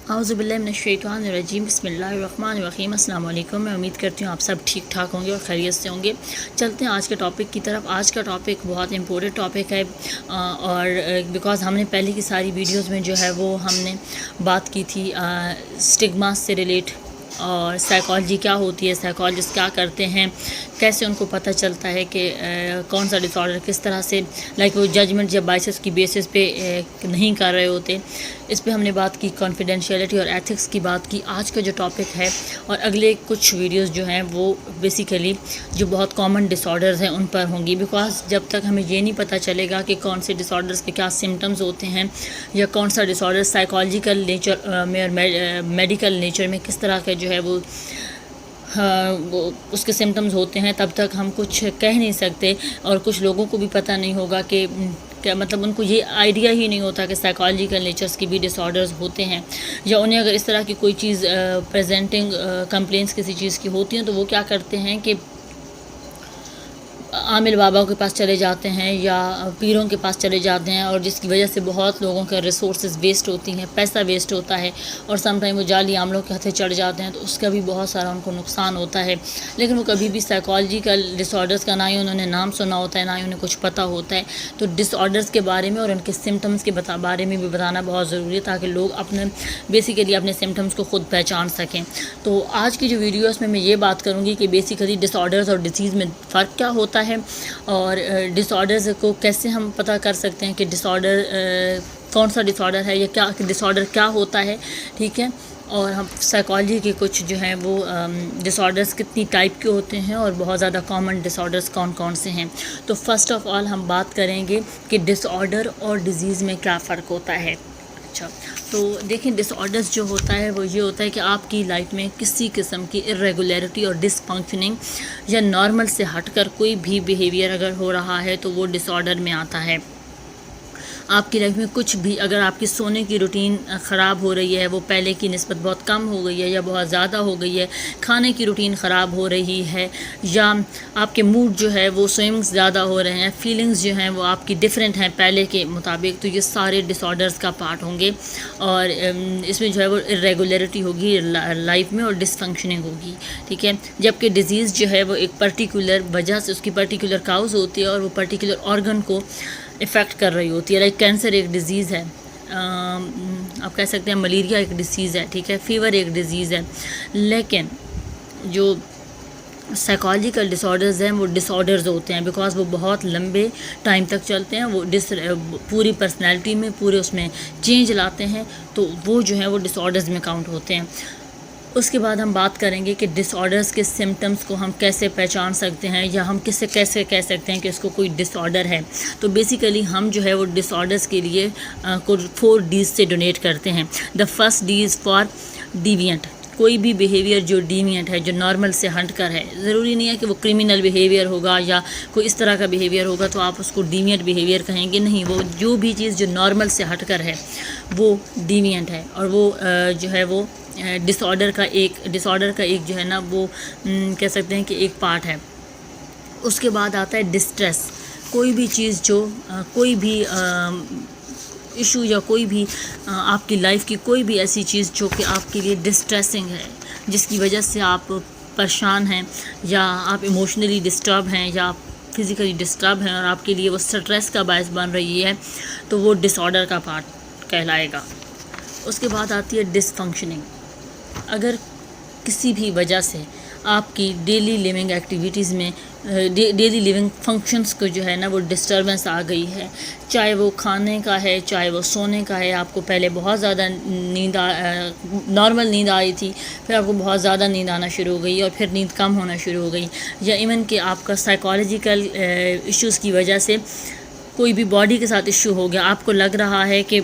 اعوذ باللہ من الشیطان الرجیم بسم اللہ الرحمن الرحیم السلام علیکم۔ میں امید کرتی ہوں آپ سب ٹھیک ٹھاک ہوں گے اور خیریت سے ہوں گے۔ چلتے ہیں آج کے ٹاپک کی طرف۔ آج کا ٹاپک بہت امپورٹنٹ ٹاپک ہے اور بیکاز ہم نے پہلے کی ساری ویڈیوز میں جو ہے وہ ہم نے بات کی تھی اسٹگما سے ریلیٹ، اور سائیکالوجی کیا ہوتی ہے، سائیکالوجسٹ کیا کرتے ہیں، کیسے ان کو پتہ چلتا ہے کہ کون سا ڈس آرڈر کس طرح سے وہ ججمنٹ یا بائسس کی بیسس پہ نہیں کر رہے ہوتے۔ اس پہ ہم نے بات کی، کانفیڈینشیلٹی اور ایتھکس کی بات کی۔ آج کا جو ٹاپک ہے اور اگلے کچھ ویڈیوز جو ہیں وہ بیسیکلی جو بہت کامن ڈس آرڈرز ہیں ان پر ہوں گی، بیکاز جب تک ہمیں یہ نہیں پتہ چلے گا کہ کون سے ڈس آرڈرز کے کیا سمٹمز ہوتے ہیں یا کون سا ڈس آرڈر سائیکالوجیکل نیچر میں اور میڈیکل نیچر میں کس طرح کے جو ہے وہ اس کے سمٹمز ہوتے ہیں، تب تک ہم کچھ کہہ نہیں سکتے۔ اور کچھ لوگوں کو بھی پتہ نہیں ہوگا کہ مطلب ان کو یہ آئیڈیا ہی نہیں ہوتا کہ سائیکالوجیکل نیچرز کی بھی ڈس آرڈرز ہوتے ہیں، یا انہیں اگر اس طرح کی کوئی چیز پریزنٹنگ کمپلینس کسی چیز کی ہوتی ہیں تو وہ کیا کرتے ہیں کہ عامل بابا کے پاس چلے جاتے ہیں یا پیروں کے پاس چلے جاتے ہیں، اور جس کی وجہ سے بہت لوگوں کے ریسورسز ویسٹ ہوتی ہیں، پیسہ ویسٹ ہوتا ہے، اور سم ٹائم وہ جعلی عاملوں کے ہاتھے چڑھ جاتے ہیں تو اس کا بھی بہت سارا ان کو نقصان ہوتا ہے۔ لیکن وہ کبھی بھی سائیکالوجیکل ڈس آرڈرز کا نہ ہی انہوں نے نام سنا ہوتا ہے، نہ ہی انہیں کچھ پتہ ہوتا ہے۔ تو ڈس آرڈرز کے بارے میں اور ان کے سمٹمز کے بارے میں بھی بتانا بہت ضروری ہے، تاکہ لوگ بیسیکلی اپنے سمٹمز کو خود پہچان سکیں۔ تو آج کی جو ویڈیوز میں یہ بات کروں گی کہ بیسیکلی ڈس آرڈرز اور ڈیزیز میں فرق کیا ہوتا ہے، اور ڈس آرڈرز کو کیسے ہم پتہ کر سکتے ہیں کہ ڈس آرڈر کون سا ڈس آرڈر ہے یا کیا ڈس آرڈر کیا ہوتا ہے، ٹھیک ہے۔ اور ہم سائیکالوجی کے کچھ جو ہیں وہ ڈس آرڈرز کتنی ٹائپ کے ہوتے ہیں اور بہت زیادہ کامن ڈس آرڈرز کون کون سے ہیں۔ تو فرسٹ آف آل ہم بات کریں گے کہ ڈس آرڈر اور ڈیزیز میں کیا فرق ہوتا ہے۔ اچھا، تو دیکھیں ڈس آرڈرز جو ہوتا ہے وہ یہ ہوتا ہے کہ آپ کی لائف میں کسی قسم کی ارریگولیرٹی اور ڈس فنکشننگ یا نارمل سے ہٹ کر کوئی بھی بیہیویئر اگر ہو رہا ہے تو وہ ڈس آرڈر میں آتا ہے۔ آپ کی لائف میں کچھ بھی، اگر آپ کی سونے کی روٹین خراب ہو رہی ہے، وہ پہلے کی نسبت بہت کم ہو گئی ہے یا بہت زیادہ ہو گئی ہے، کھانے کی روٹین خراب ہو رہی ہے، یا آپ کے موڈ جو ہے وہ سوئنگز زیادہ ہو رہے ہیں، فیلنگز جو ہیں وہ آپ کی ڈیفرنٹ ہیں پہلے کے مطابق، تو یہ سارے ڈس آرڈرز کا پارٹ ہوں گے۔ اور اس میں جو ہے وہ ارریگولیرٹی ہوگی لائف میں اور ڈس فنکشننگ ہوگی، ٹھیک ہے۔ جبکہ ڈیزیز جو ہے وہ ایک پرٹیکولر وجہ سے، اس کی پرٹیکولر کاؤز ہوتی ہے اور وہ پرٹیکولر آرگن کو افیکٹ کر رہی ہوتی ہے۔ لائک کینسر ایک ڈیزیز ہے، آپ کہہ سکتے ہیں ملیریا ایک ڈیزیز ہے، ٹھیک ہے، فیور ایک ڈیزیز ہے۔ لیکن جو سائیکالوجیکل ڈس آرڈرز ہیں وہ ڈس آرڈرز ہوتے ہیں، بیکاز وہ بہت لمبے ٹائم تک چلتے ہیں، وہ پوری پرسنالٹی میں پورے اس میں چینج لاتے ہیں، تو وہ جو ہیں وہ ڈس آرڈرز میں کاؤنٹ ہوتے ہیں۔ اس کے بعد ہم بات کریں گے کہ ڈس آرڈرز کے سمٹمز کو ہم کیسے پہچان سکتے ہیں، یا ہم کیسے کہہ سکتے ہیں کہ اس کو کوئی ڈس آرڈر ہے۔ تو بیسیکلی ہم جو ہے وہ ڈس آرڈرز کے لیے 4 ڈیز سے ڈونیٹ کرتے ہیں۔ The first D is for deviant, کوئی بھی بیہیویئر جو ڈیوینٹ ہے، جو نارمل سے ہٹ کر ہے۔ ضروری نہیں ہے کہ وہ کرمینل بیہیویئر ہوگا یا کوئی اس طرح کا بیہیویئر ہوگا تو آپ اس کو ڈیوینٹ بیہیویئر کہیں گے، نہیں، وہ جو بھی چیز جو نارمل سے ہٹ کر ہے وہ ڈیوینٹ ہے، اور وہ جو ہے وہ ڈس آرڈر کا ایک جو ہے نا وہ کہہ سکتے ہیں کہ ایک پارٹ ہے۔ اس کے بعد آتا ہے ڈسٹریس، کوئی بھی چیز جو کوئی بھی ایشو یا کوئی بھی آپ کی لائف کی کوئی بھی ایسی چیز جو کہ آپ کے لیے ڈسٹریسنگ ہے، جس کی وجہ سے آپ پریشان ہیں یا آپ ایموشنلی ڈسٹرب ہیں یا آپ فزیکلی ڈسٹرب ہیں اور آپ کے لیے وہ سٹریس کا باعث بن رہی ہے، تو وہ ڈس آرڈر کا پارٹ کہلائے گا۔ اس کے بعد آتی ہے ڈس فنکشننگ، اگر کسی بھی وجہ سے آپ کی ڈیلی لیونگ ایکٹیویٹیز میں ڈیلی لیونگ فنکشنز کو جو ہے نا وہ ڈسٹربنس آ گئی ہے، چاہے وہ کھانے کا ہے، چاہے وہ سونے کا ہے، آپ کو پہلے بہت زیادہ نارمل نیند آئی تھی، پھر آپ کو بہت زیادہ نیند آنا شروع ہو گئی اور پھر نیند کم ہونا شروع ہو گئی، یا ایون کہ آپ کا سائیکالوجیکل ایشوز کی وجہ سے کوئی بھی باڈی کے ساتھ ایشو ہو گیا، آپ کو لگ رہا ہے کہ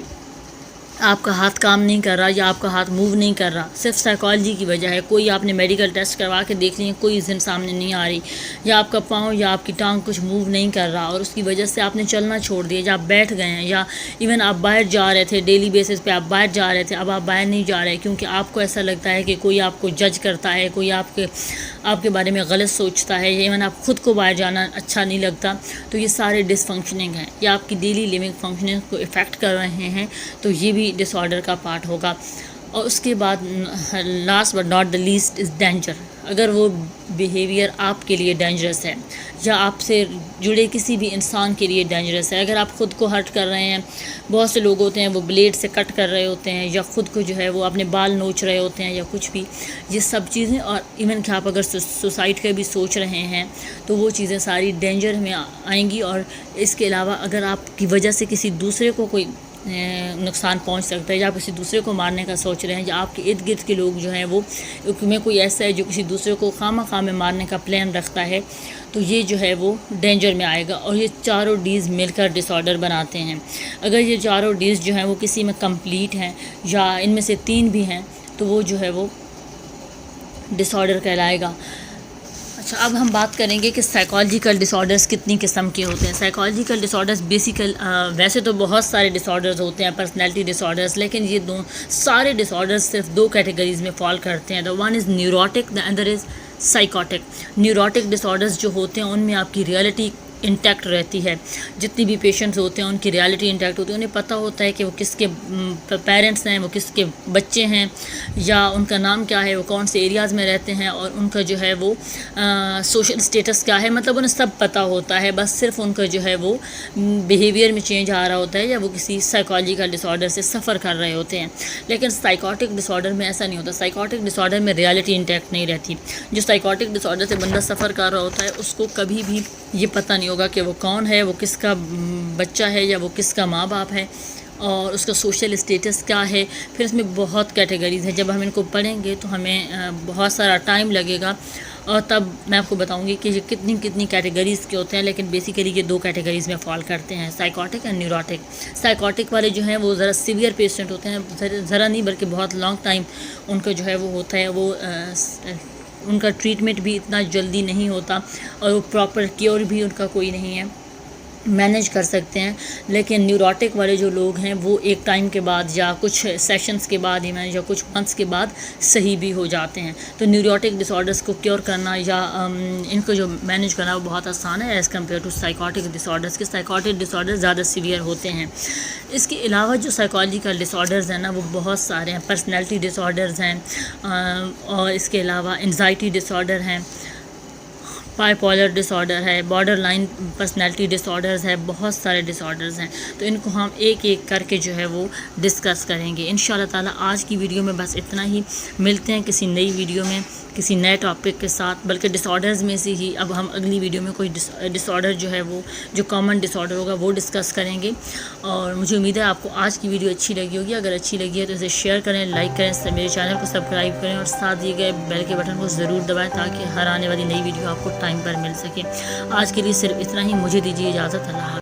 آپ کا ہاتھ کام نہیں کر رہا یا آپ کا ہاتھ موو نہیں کر رہا، صرف سائیکالوجی کی وجہ ہے، کوئی آپ نے میڈیکل ٹیسٹ کروا کے دیکھ لیں، کوئی ریزن سامنے نہیں آ رہی، یا آپ کا پاؤں یا آپ کی ٹانگ کچھ موو نہیں کر رہا اور اس کی وجہ سے آپ نے چلنا چھوڑ دیا، یا آپ بیٹھ گئے ہیں، یا ایون آپ باہر جا رہے تھے ڈیلی بیسس پہ، آپ باہر جا رہے تھے، اب آپ باہر نہیں جا رہے کیونکہ آپ کو ایسا لگتا ہے کہ کوئی آپ کو جج کرتا ہے، کوئی آپ کے بارے میں غلط سوچتا ہے، یا ایون آپ خود کو باہر جانا اچھا نہیں لگتا، تو یہ سارے ڈس فنکشننگ ہیں، یا آپ کی ڈیلی لیونگ فنکشننگ کو افیکٹ کر رہے ہیں، تو یہ بھی ڈس آرڈر کا پارٹ ہوگا۔ اور اس کے بعد last but not the least is danger. اگر وہ بیہیویئر آپ کے لیے ڈینجرس ہے یا آپ سے جڑے کسی بھی انسان کے لیے ڈینجرس ہے، اگر آپ خود کو ہرٹ کر رہے ہیں، بہت سے لوگ ہوتے ہیں وہ بلیڈ سے کٹ کر رہے ہوتے ہیں یا خود کو جو ہے وہ اپنے بال نوچ رہے ہوتے ہیں یا کچھ بھی، یہ سب چیزیں، اور ایون کہ آپ اگر سوسائڈ کا بھی سوچ رہے ہیں تو وہ چیزیں ساری ڈینجر میں آئیں گی. اور اس کے علاوہ اگر آپ کی وجہ سے کسی دوسرے کو کوئی نقصان پہنچ سکتا ہے یا آپ کسی دوسرے کو مارنے کا سوچ رہے ہیں یا آپ کے ارد گرد کے لوگ جو ہیں وہ میں کوئی ایسا ہے جو کسی دوسرے کو خواہ میں مارنے کا پلان رکھتا ہے، تو یہ جو ہے وہ ڈینجر میں آئے گا. اور یہ چاروں ڈیز مل کر ڈس آرڈر بناتے ہیں. اگر یہ چاروں ڈیز جو ہیں وہ کسی میں کمپلیٹ ہیں یا ان میں سے 3 بھی ہیں تو وہ جو ہے وہ ڈس آرڈر کہلائے گا. اچھا، اب ہم بات کریں گے کہ سائیکالوجیکل ڈس آرڈرز کتنی قسم کے ہوتے ہیں. سائیکالوجیکل ڈس آرڈرز ویسے تو بہت سارے ڈس آرڈرز ہوتے ہیں، پرسنالٹی ڈس آرڈرز، لیکن یہ سارے ڈس آرڈرز صرف 2 کیٹیگریز میں فال کرتے ہیں. The one is neurotic, the other is psychotic. Neurotic disorders جو ہوتے ہیں ان میں آپ کی ریئلٹی انٹیکٹ رہتی ہے. جتنی بھی پیشنٹس ہوتے ہیں ان کی ریالٹی انٹیکٹ ہوتی ہے، انہیں پتہ ہوتا ہے کہ وہ کس کے پیرنٹس ہیں، وہ کس کے بچے ہیں، یا ان کا نام کیا ہے، وہ کون سے ایریاز میں رہتے ہیں، اور ان کا جو ہے وہ سوشل اسٹیٹس کیا ہے. مطلب انہیں سب پتہ ہوتا ہے، بس صرف ان کا جو ہے وہ بیہیویئر میں چینج آ رہا ہوتا ہے یا وہ کسی سائیکالوجیکل ڈس آرڈر سے سفر کر رہے ہوتے ہیں. لیکن سائیکوٹک ڈس آرڈر میں ایسا نہیں ہوتا. سائیکوٹک ڈس آرڈر میں ریالٹی انٹیکٹ نہیں رہتی. جو سائیکوٹک ڈس آرڈر سے بندہ سفر کر رہا ہوتا ہے اس کو کبھی بھی یہ پتہ نہیں ہوگا کہ وہ کون ہے، وہ کس کا بچہ ہے یا وہ کس کا ماں باپ ہے، اور اس کا سوشل اسٹیٹس کیا ہے. پھر اس میں بہت کیٹیگریز ہیں. جب ہم ان کو پڑھیں گے تو ہمیں بہت سارا ٹائم لگے گا، اور تب میں آپ کو بتاؤں گی کہ یہ کتنی کیٹیگریز کے ہوتے ہیں. لیکن بیسیکلی یہ 2 کیٹیگریز میں فال کرتے ہیں، سائیکوٹک اینڈ نیوروٹک. سائیکوٹک والے جو ہیں وہ ذرا سیویئر پیشنٹ ہوتے ہیں، ذرا نہیں بلکہ بہت لانگ ٹائم ان کا جو ہے وہ ہوتا ہے، وہ ان کا ٹریٹمنٹ بھی اتنا جلدی نہیں ہوتا، اور وہ پراپر کیور بھی ان کا کوئی نہیں ہے، مینیج کر سکتے ہیں. لیکن نیوروٹک والے جو لوگ ہیں وہ ایک ٹائم کے بعد یا کچھ سیشنز کے بعد یا کچھ منتھس کے بعد صحیح بھی ہو جاتے ہیں. تو نیوروٹک ڈس آرڈرز کو کیور کرنا یا ان کو جو مینیج کرنا وہ بہت آسان ہے as compared to psychotic disorders کے. سائیکوٹک ڈس آرڈر زیادہ سیویئر ہوتے ہیں. اس کے علاوہ جو سائیکالوجیکل ڈس آرڈرز ہیں نا وہ بہت سارے ہیں. پرسنالٹی ڈس آرڈرز ہیں، اور اس کے علاوہ انزائٹی ڈس آرڈر ہیں، بائی پولر ڈس آرڈر ہے، بارڈر لائن پرسنالٹی ڈس آرڈرز ہے، بہت سارے ڈس آرڈرز ہیں. تو ان کو ہم ایک ایک کر کے جو ہے وہ ڈسکس کریں گے انشاءاللہ تعالیٰ. آج کی ویڈیو میں بس اتنا ہی. ملتے ہیں کسی نئی ویڈیو میں کسی نئے ٹاپک کے ساتھ، بلکہ ڈس آرڈرز میں سے ہی اب ہم اگلی ویڈیو میں کوئی ڈس آرڈر جو ہے وہ جو کامن ڈس آرڈر ہوگا وہ ڈسکس کریں گے. اور مجھے امید ہے آپ کو آج کی ویڈیو اچھی لگی ہوگی. اگر اچھی لگی ہے تو اسے شیئر کریں، لائک کریں، میرے چینل کو سبسکرائب کریں، اور ساتھ دیے گئے بیل کے بٹن کو ضرور دبائیں تاکہ ہر آنے والی نئی ویڈیو آپ کو ٹائم پر مل سکے. آج کے لیے صرف اتنا ہی. مجھے دیجیے اجازت. اللہ حافظ.